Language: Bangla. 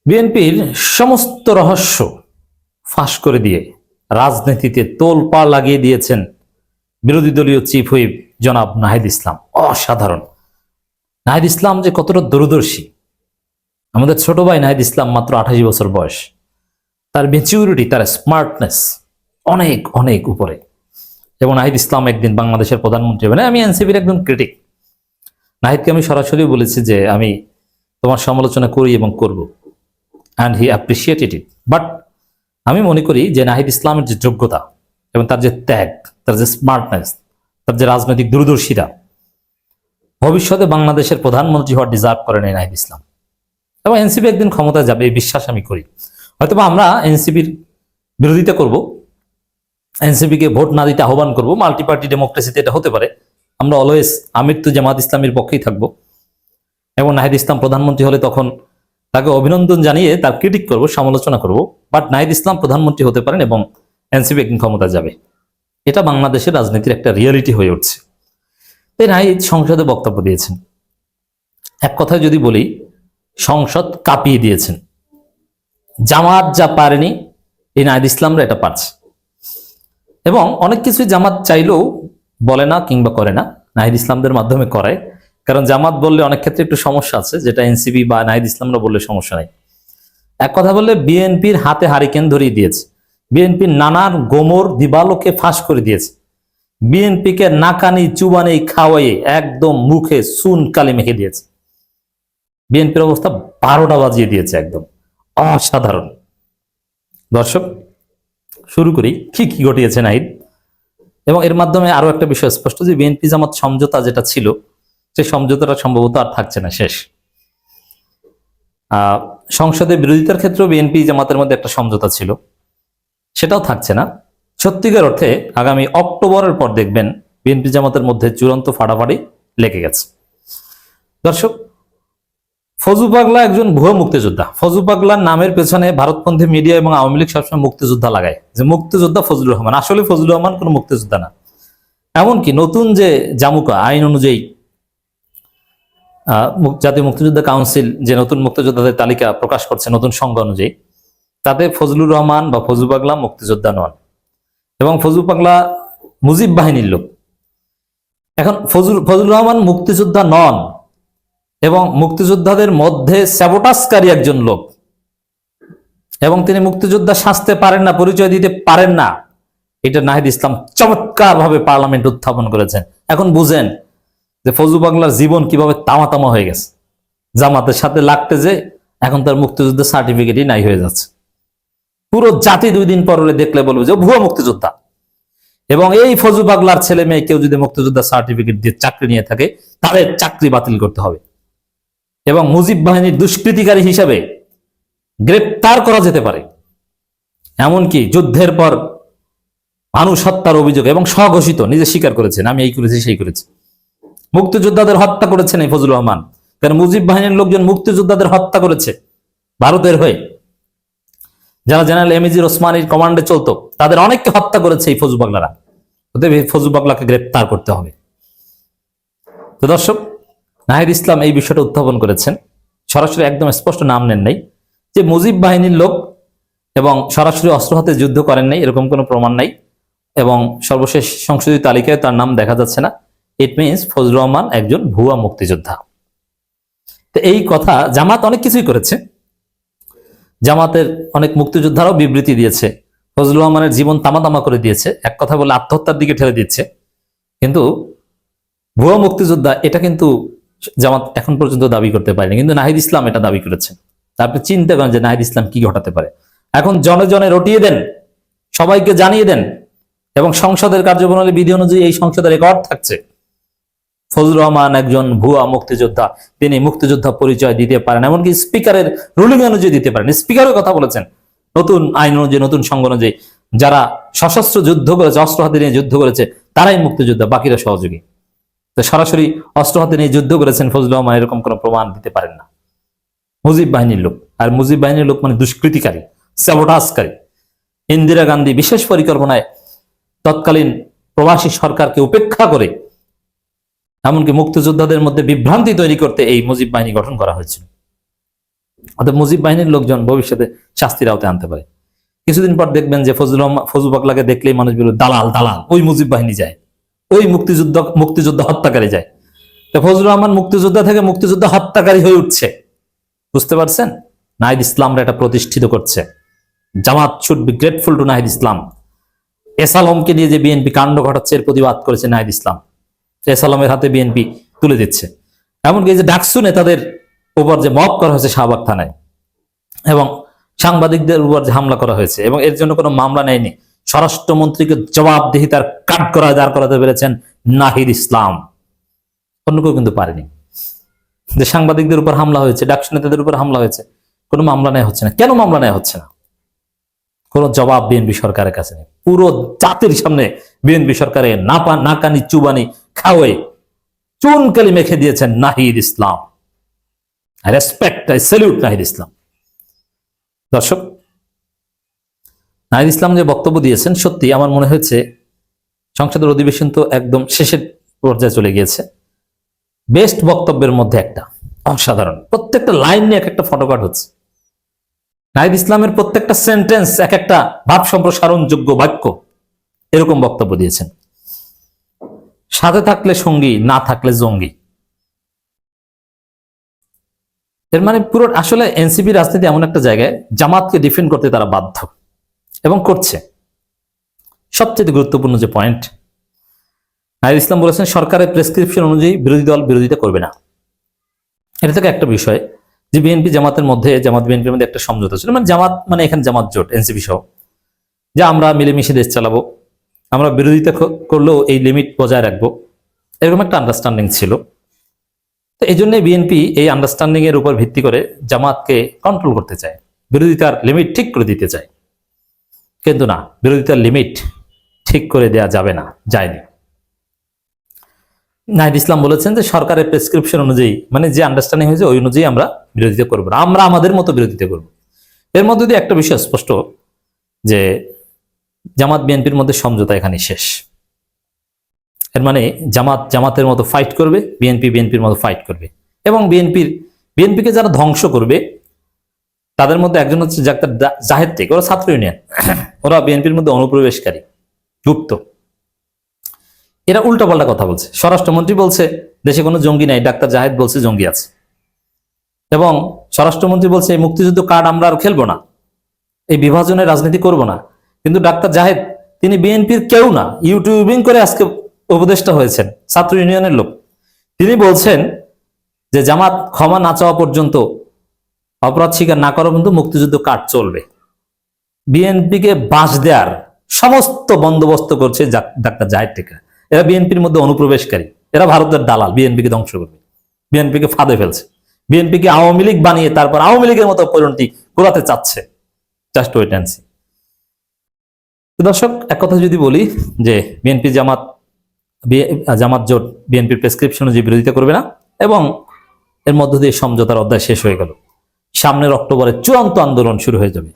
বিএনপির সমস্ত রহস্য ফাঁস করে দিয়ে রাজনীতিতে তোলপাড় লাগিয়ে দিয়েছেন বিরোধী দলীয় চিফ হুইপ জনাব নাহিদ ইসলাম। অসাধারণ। নাহিদ ইসলাম যে কতটা দূরদর্শী। আমাদের ছোট ভাই নাহিদ ইসলাম মাত্র 28 বছর বয়স, তার ম্যাচিউরিটি, তার স্মার্টনেস অনেক অনেক উপরে। এবং নাহিদ ইসলাম একদিন বাংলাদেশের প্রধানমন্ত্রী হবে। আমি এনসিপির একজন ক্রিটিক। নাহিদকে আমি সরাসরি বলেছি যে আমি তোমার সমালোচনা করি এবং করব, and he appreciated it. But আমি মনে করি যে নাহিদ ইসলামের যে যোগ্যতা এবং তার যে ত্যাগ, তার যে স্মার্টনেস, তার যে রাজনৈতিক দূরদর্শিতা, ভবিষ্যতে বাংলাদেশের প্রধানমন্ত্রী হওয়ার ডিজার্ভ করেন এই নাহিদ ইসলাম। এবং এনসিপি একদিন ক্ষমতায় যাবে এই বিশ্বাস আমি করি। হয়তো আমরা এনসিপির বিরোধিতা করব, এনসিপিকে ভোট না দিতে আহ্বান করব, মাল্টি পার্টি ডেমোক্রেসিতে এটা হতে পারে। আমরা অলওয়েজ আমৃত্যু জামাত ইসলামের পক্ষেই থাকবো এবং নাহিদ ইসলাম প্রধানমন্ত্রী হলে তখন তাকে অভিনন্দন জানিয়ে তার ক্রিটিক করব, সমালোচনা করব। বাট নাহিদ ইসলাম প্রধানমন্ত্রী হতে পারেন এবং এনসিপি একদিন ক্ষমতা যাবে। এটা বাংলাদেশের রাজনীতির একটা রিয়েলিটি হয়ে উঠছে। তাই নাহিদ সংসদে বক্তব্য দিয়েছেন। এক কথায় যদি বলি, সংসদ কাঁপিয়ে দিয়েছেন। জামাত যা পারেনি এই নাহিদ ইসলামরা এটা পারছে। এবং অনেক কিছুই জামাত চাইলেও বলে না কিংবা করে না, নাহিদ ইসলামদের মাধ্যমে করায়। কারণ জামাত বললে অনেক ক্ষেত্রে একটু সমস্যা আছে, যেটা এনসিপি বা নাহিদ ইসলামরা বললে সমস্যা নাই। এক কথা বললে বিএনপির হাতে হারিকেন ধরিয়ে দিয়েছে, বিএনপির নানার গোমর দিবালোকে ফাঁস করে দিয়েছে, বিএনপিকে নাকানি চুবানি খাওয়াইয়ে একদম মুখে সুন কালি মেখে দিয়েছে। বিএনপির অবস্থা 12টা বাজিয়ে দিয়েছে, একদম অসাধারণ। দর্শক, শুরু করি কি কি ঘটিয়েছে নাহিদ। এবং এর মাধ্যমে আরো একটা বিষয় স্পষ্ট যে বিএনপি জামাত সমঝোতা যেটা ছিল, সেই সমঝোতাটা সম্ভবত আর থাকছে না, শেষ। সংসদে বিরোধিতার ক্ষেত্রেও বিএনপি জামাতের মধ্যে একটা সমঝোতা ছিল, সেটাও থাকছে না। সত্যিকার অর্থে আগামী অক্টোবরের পর দেখবেন বিএনপি জামাতের মধ্যে চূড়ান্ত ফাড়াফাড়ি লেগে গেছে। দর্শক, ফজু পাগলা একজন ভুয়া মুক্তিযোদ্ধা। ফজু পাগলার নামের পেছনে ভারতপন্থী মিডিয়া এবং আওয়ামী লীগ সবসময় মুক্তিযোদ্ধা লাগায়, যে মুক্তিযোদ্ধা ফজলুর রহমান। আসলে ফজলুর রহমান কোনো মুক্তিযোদ্ধা না। এমনকি নতুন যে জামুকা আইন অনুযায়ী জাতীয় মুক্তিযোদ্ধা কাউন্সিল যে নতুন মুক্তিযোদ্ধাদের তালিকা প্রকাশ করছে নতুন সংজ্ঞা অনুযায়ী, তাতে ফজলুর রহমান বা ফজু পাগলা মুক্তিযোদ্ধা নন। এবং ফজু পাগলা মুজিব বাহিনীর লোক। এখন ফজলুর রহমান মুক্তিযোদ্ধা নন এবং মুক্তিযোদ্ধাদের মধ্যে স্যাবোটাজকারী একজন লোক, এবং তিনি মুক্তিযোদ্ধা সাজতে পারেন না, পরিচয় দিতে পারেন না। এটা নাহিদ ইসলাম চমৎকার ভাবে পার্লামেন্ট উত্থাপন করেছেন। এখন বুঝেন যে ফজু পাগলার জীবন কিভাবে তামা হয়ে গেছে। জামাতের সাথে লাগতে যে এখন তার মুক্তিযুদ্ধের সার্টিফিকেটই নাই হয়ে যাচ্ছে। পুরো জাতি 2 দিন পর দেখলে বলবে যে ভুয়া মুক্তিযোদ্ধা। এবং এই ফজু পাগলার ছেলে মেয়ে কেউ যদি মুক্তিযোদ্ধা সার্টিফিকেট দিয়ে চাকরি নিয়ে থাকে, তাদের চাকরি বাতিল করতে হবে এবং মুজিব বাহিনীর দুষ্কৃতিকারী হিসাবে গ্রেপ্তার করা যেতে পারে। এমনকি যুদ্ধের পর মানুষ হত্যার অভিযোগ এবং স্বঘোষিত, নিজে স্বীকার করেছেন, আমি এই করেছি সেই করেছি। মুক্তিযোদ্ধাদের হত্যা করেছেন এই ফজলুর রহমান। কারণ মুজিব বাহিনীর লোকজন মুক্তিযোদ্ধাদের হত্যা করেছে ভারতের হয়ে। যারা জেনারেল এমএজি ওসমানীর কমান্ডে চলতো, তাদের অনেককে হত্যা করেছে এই ফজু পাগলারা। অতএব এই ফজু পাগলাকে গ্রেপ্তার করতে হবে। তো দর্শক, নাহিদ ইসলাম এই বিষয়টা উত্থাপন করেছেন। সরাসরি একদম স্পষ্ট নাম নেন নাই যে মুজিব বাহিনীর লোক, এবং সরাসরি অস্ত্র হাতে যুদ্ধ করেন নাই, এরকম কোনো প্রমাণ নাই। এবং সর্বশেষ সংশোধিত তালিকায় তার নাম দেখা যাচ্ছে না। ইট মিনস ফজলুর রহমান একজন ভুয়া মুক্তিযোদ্ধা। তো এই কথা জামাত অনেক কিছুই করেছে। জামাতের অনেক মুক্তিযোদ্ধারাও বিবৃতি দিয়েছে, ফজলুর রহমানের জীবন তামা করে দিয়েছে, এক কথা বলে আত্মহত্যার দিকে ঠেলে দিচ্ছে। কিন্তু ভুয়া মুক্তিযোদ্ধা এটা কিন্তু জামাত এখন পর্যন্ত দাবি করতে পারেনি, কিন্তু নাহিদ ইসলাম এটা দাবি করেছেন। আপনি চিন্তা করেন যে নাহিদ ইসলাম কি ঘটাতে পারে। এখন জনে জনে রটিয়ে দেন, সবাইকে জানিয়ে দেন, এবং সংসদের কার্যপ্রণালী বিধি অনুযায়ী এই সংসদের রেকর্ড থাকছে ফজলুর রহমান একজন ভুয়া মুক্তিযোদ্ধা, তিনি মুক্তিযোদ্ধা পরিচয় দিতে পারেন, এমনকি স্পিকারের রুলিং অনুযায়ী দিতে পারেন। স্পিকারও কথা বলেছেন নতুন আইন অনুযায়ী, নতুন সংজ্ঞা অনুযায়ী যারা সশস্ত্র যুদ্ধ করেছে, অস্ত্র হাতে নিয়ে যুদ্ধ করেছে, তারাই মুক্তিযোদ্ধা, বাকিরা সহযোগী। তো সরাসরি অস্ত্র হাতে নিয়ে যুদ্ধ করেছেন ফজলুর রহমান, এরকম কোনো প্রমাণ দিতে পারেন না। মুজিব বাহিনীর লোক, আর মুজিব বাহিনীর লোক মানে দুষ্কৃতিকারী, স্যাবোটাজকারী। ইন্দিরা গান্ধী বিশেষ পরিকল্পনায় তৎকালীন প্রবাসী সরকারকে উপেক্ষা করে এমনকি মুক্তিযোদ্ধাদের মধ্যে বিভ্রান্তি তৈরি করতে এই মুজিব বাহিনী গঠন করা হয়েছিল। অর্থাৎ মুজিব বাহিনীর লোকজন ভবিষ্যতে শাস্তির আওতায় আনতে পারে। কিছুদিন পর দেখবেন যে ফজলু পাগলাকে দেখলেই মানুষ বলবে দালাল দালাল, ওই মুজিব বাহিনী যায়, ওই মুক্তিযোদ্ধা হত্যাকারী যায়। তো ফজলুর রহমান মুক্তিযোদ্ধা থেকে মুক্তিযোদ্ধা হত্যাকারী হয়ে উঠছে। বুঝতে পারছেন? নাহিদ ইসলামরা এটা প্রতিষ্ঠিত করছে। Jamaat should be grateful to Nahid Islam. এসালমকে নিয়ে যে বিএনপি কাণ্ড ঘটাচ্ছে এর প্রতিবাদ করেছে নাহিদ ইসলাম। এসালমের হাতে বিএনপি তুলে দিচ্ছে। এমনকি যে ডাকসু নেতাদের উপর যে মব করা হয়েছে শাহবাগ থানায়, এবং সাংবাদিকদের উপর যে হামলা করা হয়েছে, এবং এর জন্য কোনো মামলা নেয়নি, স্বরাষ্ট্রমন্ত্রীকে জবাবদিহিতার কাঠ করা দাঁড় করাতে পেরেছেন নাহিদ ইসলাম। অন্য কেউ কিন্তু পারেনি। যে সাংবাদিকদের উপর হামলা হয়েছে, ডাকসু নেতাদের উপর হামলা হয়েছে, কোনো মামলা নেওয়া হচ্ছে না। কেন মামলা নেওয়া হচ্ছে না? কোন জবাব বিএনপি সরকারের কাছে নেই। পুরো জাতির সামনে বিএনপি সরকারে নাকানি চুবানি খাওয়ে চুনকালি মেখে দিয়েছেন Nahid Islam. I respect, I salute Nahid Islam. দর্শক, নাহিদ ইসলাম যে বক্তব্য দিয়েছেন, সত্যি আমার মনে হয়েছে সংসদের অধিবেশন তো একদম শেষের পর্যায়ে চলে গিয়েছে। বেস্ট বক্তব্যের মধ্যে একটা, অসাধারণ। প্রত্যেকটা লাইন নিয়ে এক একটা ফটোকার্ড হচ্ছে। নাহিদ ইসলামের প্রত্যেকটা সেন্টেন্স এক একটা ভাব সম্প্রসারণ যোগ্য বাক্য। এরকম বক্তব্য দিয়েছেন। সাথে থাকলে সঙ্গী, না থাকলে জঙ্গি। এর মানে পুরো আসলে এনসিপি রাজনীতি এমন একটা জায়গায় জামাতকে ডিফেন্ড করতে তারা বাধ্য এবং করছে। সবচেয়ে গুরুত্বপূর্ণ যে পয়েন্ট, নাহিদ ইসলাম বলেছেন সরকারের প্রেসক্রিপশন অনুযায়ী বিরোধী দল বিরোধিতা করবে না। এটা থেকে একটা বিষয় যে বিএনপি জামাতের মধ্যে, জামাত বিএনপির মধ্যে একটা সমঝোতা ছিল, মানে জামাত মানে এখানে জামাত জোট এনসিপি সহ, যে আমরা মিলেমিশে দেশ চালাবো, আমরা বিরোধিতা করলেও এই লিমিট বজায় রাখবো, এরকম একটা আন্ডারস্ট্যান্ডিং ছিল। তো এই জন্য বিএনপি এই আন্ডারস্ট্যান্ডিং এর উপর ভিত্তি করে জামাতকে কন্ট্রোল করতে চায়, বিরোধিতার লিমিট ঠিক করে দিতে চায়। কিন্তু না, বিরোধিতার লিমিট ঠিক করে দেয়া যাবে না, যায়নি। নাহিদ ইসলাম বলেছেন যে সরকারের প্রেসক্রিপশন অনুযায়ী, মানে যে আন্ডারস্ট্যান্ডিং হয়েছে ওই অনুযায়ী আমরা বিরোধিতা করবো না, আমরা আমাদের মতো বিরোধিতা করব। এর মধ্যে দিয়ে একটা বিষয় স্পষ্ট যে জামাত বিএনপির মধ্যে সমঝোতা এখানে শেষ। এর মানে জামাতের মতো ফাইট করবে, বিএনপির মতো ফাইট করবে, এবং বিএনপিকে যারা ধ্বংস করবে তাদের মধ্যে একজন হচ্ছে ডাক্তার জাহেদ থেকে, ওরা ছাত্র ইউনিয়ন, ওরা বিএনপির মধ্যে অনুপ্রবেশকারী, গুপ্ত। এরা উল্টাপাল্টা কথা বলছে। স্বরাষ্ট্রমন্ত্রী বলছে দেশে কোনো জঙ্গি নাই, ডাক্তার জাহেদ বলছে জঙ্গি আছে, এবং স্বরাষ্ট্রমন্ত্রী বলছে এই মুক্তিযুদ্ধ কার্ড আমরা আর খেলবো না, এই বিভাজনের রাজনীতি করব না। কিন্তু ডাক্তার জাহেদ তিনি বিএনপির কেউ না, ইউটিউবিং করে আজকে উপদেষ্টা হয়েছেন, ছাত্র ইউনিয়নের লোক। তিনি বলছেন যে জামাত ক্ষমা না চাওয়া পর্যন্ত, অপরাধ স্বীকার না করা পর্যন্ত মুক্তিযুদ্ধ কার্ড চলবে। বিএনপিকে বাঁশ দেওয়ার সমস্ত বন্দোবস্ত করছে ডাক্তার জাহেদ টেকা। এরা বিএনপির মধ্যে অনুপ্রবেশকারী, এরা ভারতের দালাল, বিএনপিকে ধ্বংস করবে, বিএনপিকে ফাঁদে ফেলছে, বিএনপিকে আওয়ামী লীগ বানিয়ে তারপর আওয়ামী লীগের মতো পরিণতি করাতে চাচ্ছে। Just wait and see. দর্শক, এক কথা যদি বলি যে বিএনপি জামাত জোট বিএনপির প্রেসক্রিপশন অনুযায়ী বিরোধিতা করবে না, এবং এর মধ্য দিয়ে সমঝোতার অধ্যায় শেষ হয়ে গেল। সামনের অক্টোবরে চূড়ান্ত আন্দোলন শুরু হয়ে যাবে।